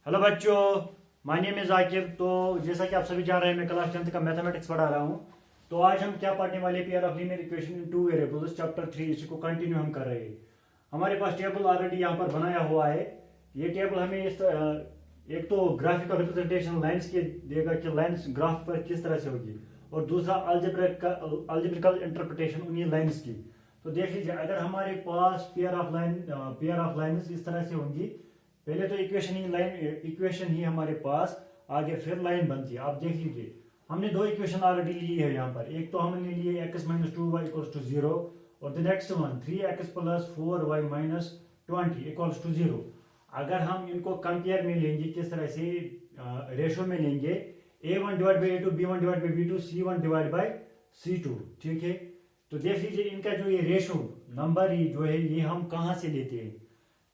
Hello बच्चों, my name is Aqib. तो जैसा कि आप सभी जान रहे हैं, मैं क्लास 10th का मैथमेटिक्स पढ़ा रहा हूँ। तो आज हम क्या पढ़ने वाले, pair of linear equation in two variables, chapter 3, इसी को कंटिन्यू हम कर रहे हैं। हमारे पास टेबल ऑलरेडी यहाँ पर बनाया हुआ है। ये टेबल हमें एक तो ग्राफिकल रिप्रेजेंटेशन लाइंस के देगा कि लाइंस ग्राफ पर किस तरह से होगी, और दूसरा अलजेब्रिकल इंटरप्रिटेशन उन्हीं लाइंस की। तो देख लीजिए, अगर हमारे पास पेयर ऑफ लाइंस इस तरह से होंगी, पहले तो इक्वेशन ही हमारे पास आगे फिर लाइन बनती है। आप देख लीजिए, हमने दो इक्वेशन ऑलरेडी ली है यहाँ पर। एक तो हमने लिए x minus two Y equals to zero, और the next one 3x plus 4y minus 20 equals to zero. अगर हम इनको कंपेयर में लेंगे, किस तरह से रेशो में लेंगे, a1 divide by a2, b1 divide by b2, c1 divide by c2, ठीक है। तो देख लीजिए, इनका जो ये रेशो नंबर ही जो है, ये हम कहाँ से लेते हैं।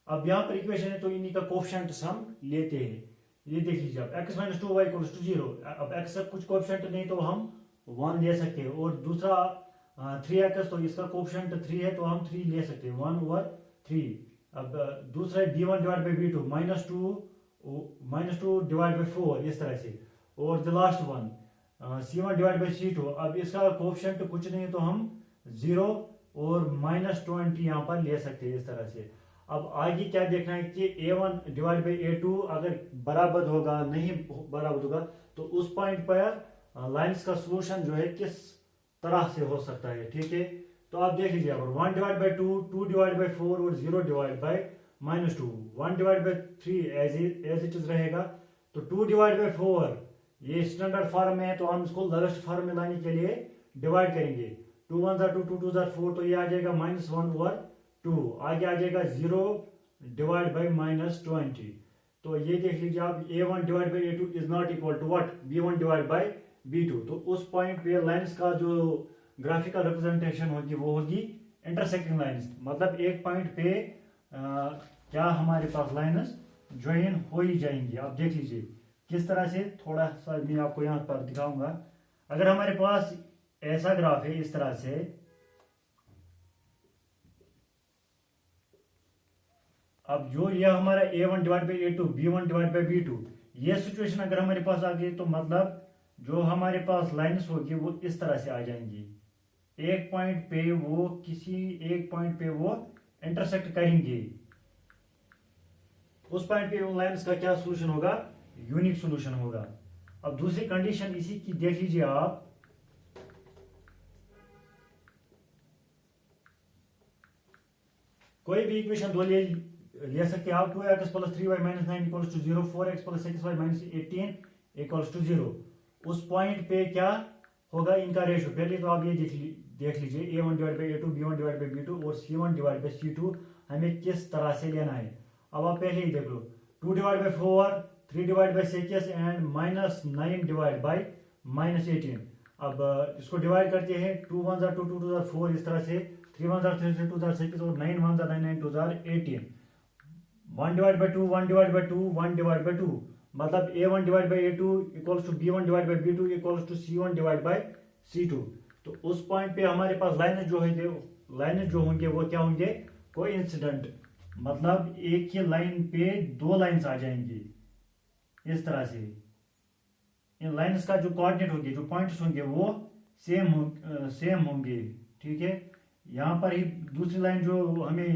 अब यहाँ पर इक्वेशन है तो इन्हीं का कोफिशिएंट हम लेते हैं। ये देख लीजिए, अब x minus two Y equals to zero. अब x का कुछ कोफिशिएंट नहीं तो हम 1 ले सकते हैं, और दूसरा 3x, तो इसका कोफिशिएंट 3 है तो हम 3 ले सकते हैं, 1/3। अब दूसरा b1 divide by b2 -2 divide by 4, इस तरह से। और the last one c1 divide by c2। अब इसका कोफिशिएंट कुछ नहीं तो हम 0 और -20 यहाँ पर ले सकते हैं, इस तरह से। अब आगे क्या देखना है कि a1 डिवाइड बाई a2 अगर बराबर होगा, नहीं बराबर होगा, तो उस पॉइंट पर लाइंस का सॉल्यूशन जो है किस तरह से हो सकता है, ठीक है। तो आप देख लीजिए, अगर 1 डिवाइड बाई 2, 2 डिवाइड बाई 4 और 0 divide by -2, 1 divide by 3 as it is रहेगा। तो 2 डिवाइड बाई 4 ये स्टैंडर्ड फॉर्म में है, तो हम इसको लोवेस्ट फॉर्म में लाने के लिए डिवाइड करेंगे। 2 1 2, 2 2 4, तो ये आ जाएगा -1/2। आगे आ जाएगा 0 डिवाइड बाई -20। तो ये देख लीजिए आप, a1 divide by a2 is not equal to what, b1 divide by b2। तो उस पॉइंट पे लाइंस का जो ग्राफिकल रिप्रेजेंटेशन होगी वो होगी इंटरसेक्टिंग लाइंस। मतलब एक पॉइंट पे क्या हमारे पास लाइंस ज्वाइन हो ही जाएंगी। आप देख लीजिए किस तरह से, थोड़ा सा मैं आपको यहाँ पर दिखाऊंगा। अगर हमारे पास ऐसा ग्राफ है इस तरह से, अब जो यह हमारा a1 divide by a2, b1 divide by b2, ये सिचुएशन अगर हमारे पास आ गई, तो मतलब जो हमारे पास लाइंस होगी वो इस तरह से आ जाएंगी। एक पॉइंट पे वो किसी एक पॉइंट पे वो इंटरसेक्ट करेंगे। उस पॉइंट पे उन लाइंस का क्या सोल्यूशन होगा, यूनिक सोल्यूशन होगा। अब दूसरी कंडीशन इसी की देख लीजिए आप, कोई भी इक्वेशन दो ले सकते हैं आप। 2x plus 3y minus 9 equals to 0, 4x plus 6y minus 18 equals to 0। उस पॉइंट पे क्या होगा इनका रेशो। पहले तो आप ये देख लीजिए, a1 divide by a2, b1 divide by b2 और c1 डिवाइड बाई c2 हमें किस तरह से लेना है। अब आप पहले ही देख लो, 2 divide by 4, 3 divide by 6 and -9 divide by -18। अब इसको डिवाइड करते हैं, 2 1 2 2 2 4, इस तरह से 3 1 3 3 2 6 और 9 1 9 9 2 18। 1 divide by 2, 1 divide by 2, 1 divide by 2, मतलब a1 divide by a2 equals to b1 divide by b2 equals to c1 divide by c2। तो उस पॉइंट पे हमारे पास लाइनें जो होंगे वो क्या होंगे, कोइंसिडेंट। मतलब एक ही लाइन पे दो लाइंस आ जाएंगी इस तरह से। इन लाइंस का जो कोऑर्डिनेट होंगे, जो पॉइंट्स होंगे, वो सेम होंगे, ठीक है। यहाँ पर ही दूसरी लाइन जो हमें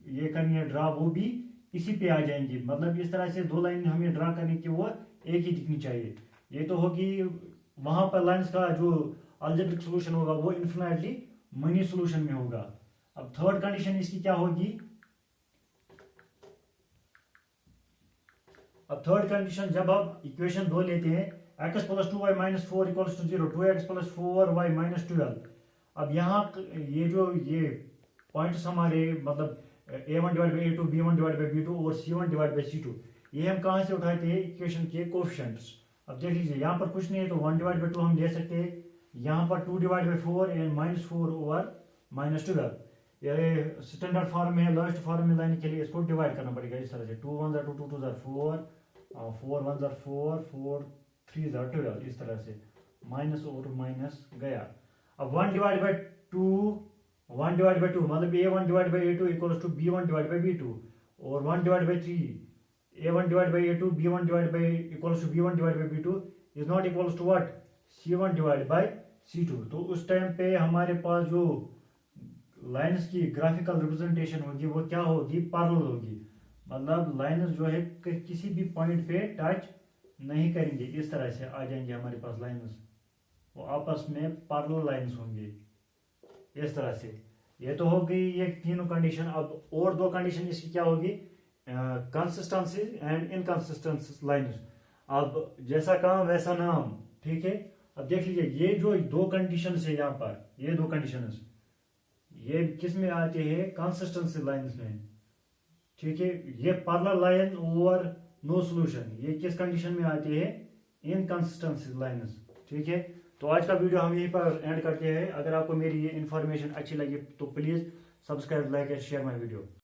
ये करनी है ड्रा, वो भी इसी पे आ जाएंगी। मतलब इस तरह से दो लाइन हमें ड्रा करने की वो एक ही दिखनी चाहिए। ये तो होगी, वहां पर लाइंस का जो अलजेब्रिक सॉल्यूशन होगा वो इन्फिनिटली मनी सॉल्यूशन में होगा। अब थर्ड कंडीशन इसकी क्या होगी, अब थर्ड कंडीशन जब आप इक्वेशन दो लेते हैं, x plus 2y minus 4 equals to 0, 2x plus 4y minus 12। अब यहाँ ये पॉइंट्स हमारे, मतलब a1 divide by a2, b1 divide by b2 और c1 डिवाइड बाई c2, ये हम कहाँ से उठाते हैं, इक्वेशन के कोफिशिएंट्स। अब देख लीजिए, यहाँ पर कुछ नहीं है तो 1 डिवाइड बाई 2 हम ले सकते हैं। यहाँ पर 2 डिवाइड बाई 4 एंड -4 ओवर -12। ये स्टैंडर्ड फॉर्म में, लोएस्ट फॉर्म में लाने के लिए इसको डिवाइड करना पड़ेगा इस तरह से। 2 1 2 2 2 4, 4 1 4, 4 3 12, इस तरह से माइनस और माइनस गया। अब 1 डिवाइड बाई 2, 1 डिवाइड बाई 2 मतलब a1 divide by a2 equals to b1 divide by b2, और 1 divide by 3 A1 divided by A2, B1 divided by equals to B1 divided by B2 is not equals to what? C1 divided by C2। तो उस time पे हमारे पास जो lines की graphical representation होगी वो क्या होगी? पैरेलल होगी। मतलब लाइन्स जो है किसी भी पॉइंट पे टच नहीं करेंगे, इस तरह से आ जाएंगे हमारे पास लाइन्स, वो आपस में पैरेलल लाइन्स होंगे इस तरह से। ये तो हो गई ये तीनों कंडीशन। अब और दो कंडीशन इसकी क्या होगी? Consistency and inconsistency lines. अब जैसा काम वैसा नाम, ठीक है। अब देख लीजिए ये जो दो कंडीशन है यहाँ पर, ये दो कंडीशन ये किस में आते हैं? कंसिस्टेंसी लाइन्स में, ठीक है। ये पैरेलल लाइन और नो सॉल्यूशन, ये किस कंडीशन में आते हैं? इनकंसिस्टेंसी लाइन्स, ठीक है। तो आज का वीडियो हम यहीं पर एंड करते हैं। अगर आपको मेरी ये इन्फॉर्मेशन अच्छी लगी तो please subscribe, like and share my video.